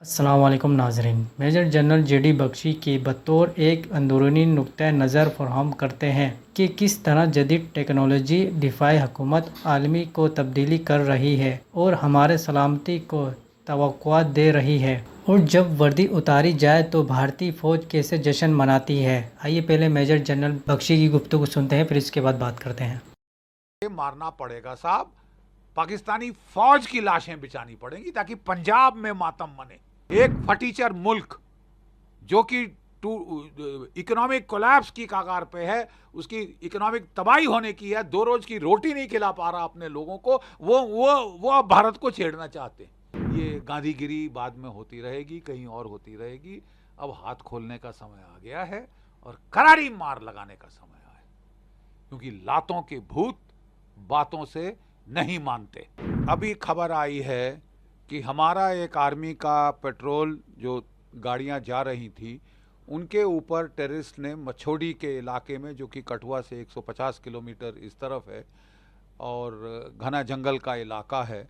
अस्सलाम वालेकुम नाज़रीन। मेजर जनरल जेडी बख्शी की बतौर एक अंदरूनी नुक्ता नज़र फराहम करते हैं कि किस तरह जदीद टेक्नोलॉजी दिफाई हुकूमत आलमी को तब्दीली कर रही है और हमारे सलामती को तवक्कुआत दे रही है, और जब वर्दी उतारी जाए तो भारतीय फ़ौज कैसे जश्न मनाती है। आइए पहले मेजर जनरल बख्शी की गुफ्तगू सुनते हैं, फिर इसके बाद बात करते हैं। मारना पड़ेगा साहब, पाकिस्तानी फौज की लाशें बिछानी पड़ेंगी ताकि पंजाब में मातम मने। एक फटीचर मुल्क जो कि इकोनॉमिक कोलैप्स की कगार पे है, उसकी इकोनॉमिक तबाही होने की है, 2 रोज की रोटी नहीं खिला पा रहा अपने लोगों को, वो अब भारत को छेड़ना चाहते हैं। ये गांधीगिरी बाद में होती रहेगी, कहीं और होती रहेगी। अब हाथ खोलने का समय आ गया है और करारी मार लगाने का समय आया है, क्योंकि लातों के भूत बातों से नहीं मानते। अभी खबर आई है कि हमारा एक आर्मी का पेट्रोल जो गाड़ियां जा रही थी, उनके ऊपर टेररिस्ट ने मछोड़ी के इलाके में, जो कि कठुआ से 150 किलोमीटर इस तरफ है और घना जंगल का इलाका है,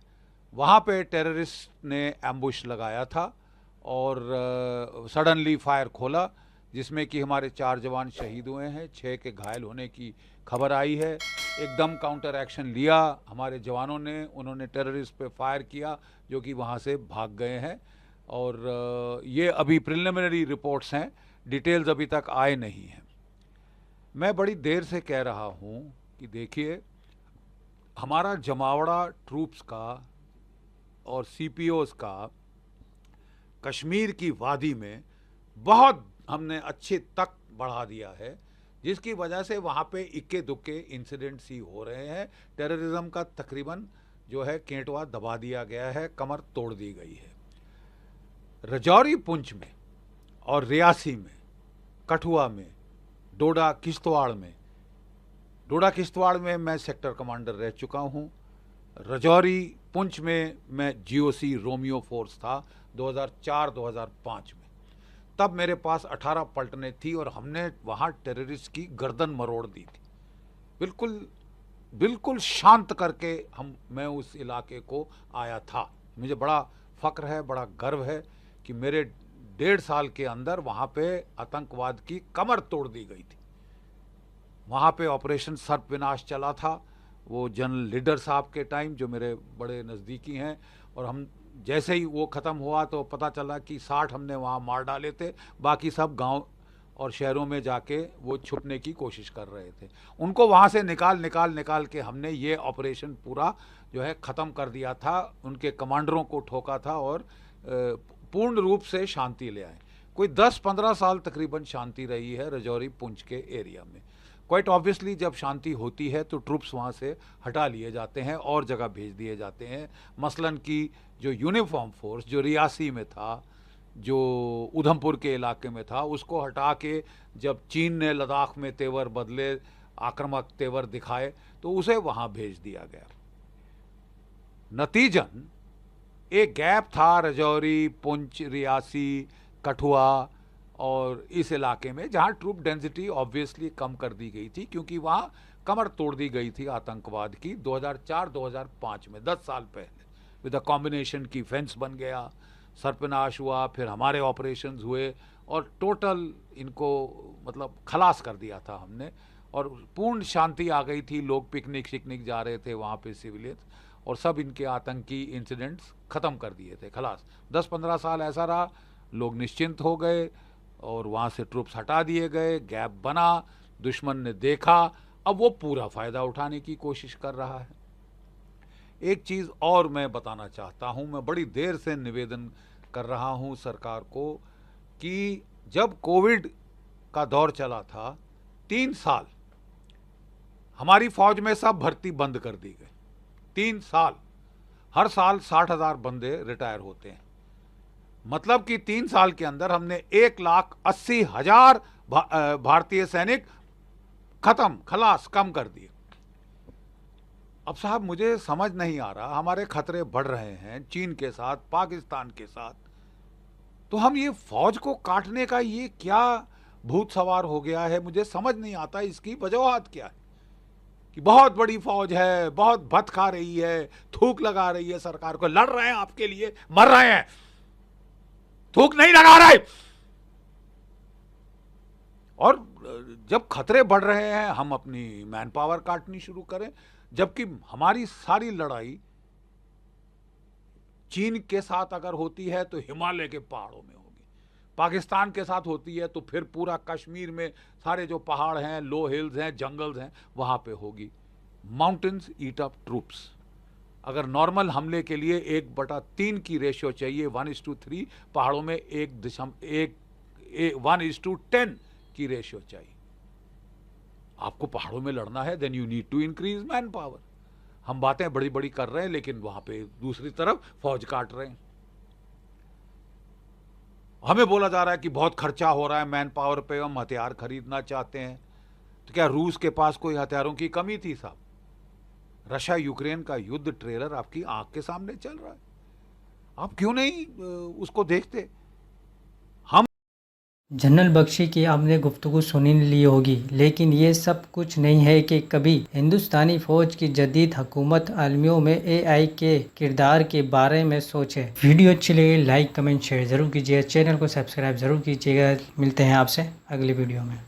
वहाँ पे टेररिस्ट ने एम्बुश लगाया था और सडनली फायर खोला, जिसमें कि हमारे 4 जवान शहीद हुए हैं, 6 के घायल होने की खबर आई है। एकदम काउंटर एक्शन लिया हमारे जवानों ने, उन्होंने टेररिस्ट पे फायर किया जो कि वहाँ से भाग गए हैं। और ये अभी प्रिलिमिनरी रिपोर्ट्स हैं, डिटेल्स अभी तक आए नहीं हैं। मैं बड़ी देर से कह रहा हूँ कि देखिए, हमारा जमावड़ा ट्रूप्स का और सीपीओस का कश्मीर की वादी में बहुत हमने अच्छे तक बढ़ा दिया है, जिसकी वजह से वहाँ पे इक्के दुक्के इंसिडेंट्स ही हो रहे हैं। टेररिज्म का तकरीबन जो है केंटवा दबा दिया गया है, कमर तोड़ दी गई है। रजौरी पुंछ में और रियासी में, कठुआ में, डोडा किश्तवाड़ में मैं सेक्टर कमांडर रह चुका हूँ। रजौरी पुंछ में मैं जीओसी रोमियो फोर्स था 2004-2005 में। तब मेरे पास 18 पलटनें थी और हमने वहाँ टेररिस्ट की गर्दन मरोड़ दी थी, बिल्कुल शांत करके मैं उस इलाके को आया था। मुझे बड़ा फ़ख्र है, बड़ा गर्व है कि मेरे 1.5 साल के अंदर वहाँ पे आतंकवाद की कमर तोड़ दी गई थी। वहाँ पे ऑपरेशन सर्प विनाश चला था, वो जनरल लीडर साहब के टाइम, जो मेरे बड़े नज़दीकी हैं, और हम जैसे ही वो ख़त्म हुआ तो पता चला कि 60 हमने वहाँ मार डाले थे, बाकी सब गांव और शहरों में जाके वो छुपने की कोशिश कर रहे थे। उनको वहाँ से निकाल के हमने ये ऑपरेशन पूरा जो है ख़त्म कर दिया था, उनके कमांडरों को ठोका था और पूर्ण रूप से शांति ले आए। कोई 10-15 साल तकरीबन शांति रही है रजौरी पुंछ के एरिया में। क्वाइट ऑब्वियसली जब शांति होती है तो ट्रूप्स वहाँ से हटा लिए जाते हैं और जगह भेज दिए जाते हैं। मसलन कि जो यूनिफॉर्म फोर्स जो रियासी में था, जो उधमपुर के इलाके में था, उसको हटा के जब चीन ने लद्दाख में तेवर बदले, आक्रामक तेवर दिखाए, तो उसे वहाँ भेज दिया गया। नतीजन एक गैप था रजौरी, पुंछ, रियासी, कठुआ और इस इलाके में, जहाँ ट्रूप डेंसिटी ऑब्वियसली कम कर दी गई थी, क्योंकि वहाँ कमर तोड़ दी गई थी आतंकवाद की 2004-2005 में, 10 साल पहले। विद अ कॉम्बिनेशन की फेंस बन गया, सर्पनाश हुआ, फिर हमारे ऑपरेशंस हुए और टोटल इनको मतलब खलास कर दिया था हमने, और पूर्ण शांति आ गई थी। लोग पिकनिक शिकनिक जा रहे थे वहाँ पे, सिविलियंस, और सब इनके आतंकी इंसिडेंट्स ख़त्म कर दिए थे, खलास। 10-15 साल ऐसा रहा, लोग निश्चिंत हो गए और वहाँ से ट्रूप्स हटा दिए गए, गैप बना, दुश्मन ने देखा, अब वो पूरा फ़ायदा उठाने की कोशिश कर रहा है। एक चीज़ और मैं बताना चाहता हूँ, मैं बड़ी देर से निवेदन कर रहा हूँ सरकार को कि जब कोविड का दौर चला था, 3 साल हमारी फ़ौज में सब भर्ती बंद कर दी गई। 3 साल, हर साल 60,000 बंदे रिटायर होते हैं। मतलब कि 3 साल के अंदर हमने 1,80,000 भारतीय सैनिक खत्म, खलास, कम कर दिए। अब साहब मुझे समझ नहीं आ रहा, हमारे खतरे बढ़ रहे हैं चीन के साथ, पाकिस्तान के साथ, तो हम ये फौज को काटने का ये क्या भूत सवार हो गया है, मुझे समझ नहीं आता इसकी वजूहत क्या है। कि बहुत बड़ी फौज है, बहुत भत खा रही है, थूक लगा रही है सरकार को, लड़ रहे हैं आपके लिए, मर रहे हैं। थूक नहीं लगा रहे। और जब खतरे बढ़ रहे हैं हम अपनी मैन पावर काटनी शुरू करें, जबकि हमारी सारी लड़ाई चीन के साथ अगर होती है तो हिमालय के पहाड़ों में होगी, पाकिस्तान के साथ होती है तो फिर पूरा कश्मीर में सारे जो पहाड़ हैं, लो हिल्स हैं, जंगल्स हैं, वहां पे होगी। माउंटेन्स ईट अप ट्रूप्स। अगर नॉर्मल हमले के लिए 1/3 की रेशियो चाहिए, 1:3, पहाड़ों में 1:10 की रेशियो चाहिए। आपको पहाड़ों में लड़ना है, then you need to increase manpower. हम बातें बड़ी बड़ी कर रहे हैं लेकिन वहां पे दूसरी तरफ फौज काट रहे हैं। हमें बोला जा रहा है कि बहुत खर्चा हो रहा है मैन पावर पे, हम हथियार खरीदना चाहते हैं। तो क्या रूस के पास कोई हथियारों की कमी थी साहब? रशिया यूक्रेन का युद्ध ट्रेलर आपकी आंख के सामने चल रहा है, आप क्यों नहीं उसको देखते? जनरल बख्शी की आपने गुफ्तगू सुनी ली होगी, लेकिन ये सब कुछ नहीं है कि कभी हिंदुस्तानी फ़ौज की जदीद हुकूमत आलमियों में AI के किरदार के बारे में सोचे। वीडियो अच्छी लगी लाइक कमेंट शेयर ज़रूर कीजिएगा, चैनल को सब्सक्राइब ज़रूर कीजिएगा। मिलते हैं आपसे अगली वीडियो में।